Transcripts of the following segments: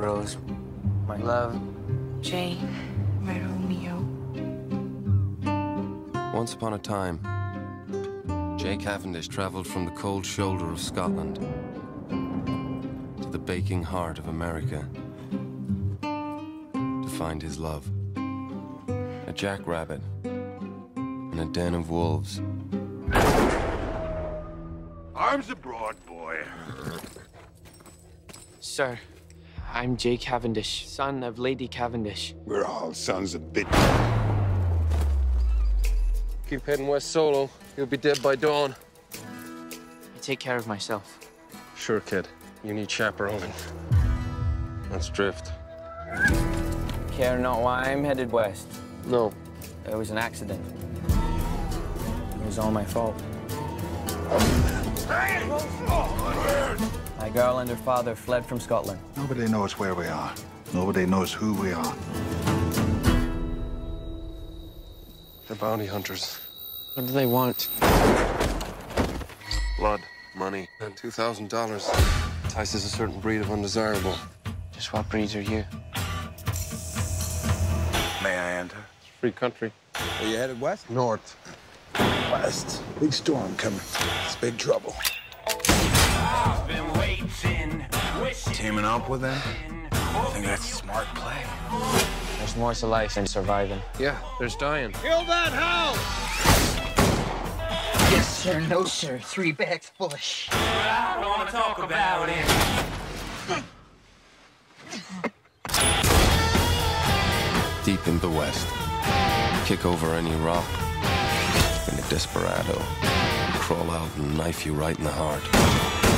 Rose, my love. Jay, my Romeo. Once upon a time, Jay Cavendish travelled from the cold shoulder of Scotland to the baking heart of America to find his love. A jackrabbit in a den of wolves. Arms abroad, boy. Sir, I'm Jay Cavendish, son of Lady Cavendish. We're all sons of bitch. Keep heading west solo. You'll be dead by dawn. I take care of myself. Sure, kid. You need chaperoning. Let's drift. Care not why I'm headed west. No. It was an accident. It was all my fault. My girl and her father fled from Scotland. Nobody knows where we are. Nobody knows who we are. They're bounty hunters. What do they want? Blood, money, and $2,000. Entices a certain breed of undesirable. Just what breeds are you? May I enter? It's a free country. Are you headed west? North. West. Big storm coming. It's big trouble. I've been waiting, Teaming up with them? I think that's a smart play. There's more to life than surviving. Yeah, there's dying. Kill that house! Yes, sir. No, sir. 3 bags full of shit. I don't want to talk about it. Deep in the west. Kick over any rock. In a desperado. Crawl out and knife you right in the heart.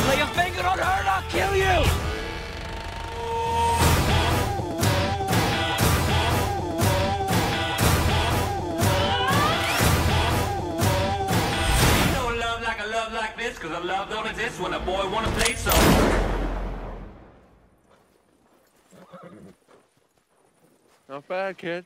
Lay a finger on her and I'll kill you! No love like a love like this, cause a love don't exist when a boy wanna play so. Not bad, kid.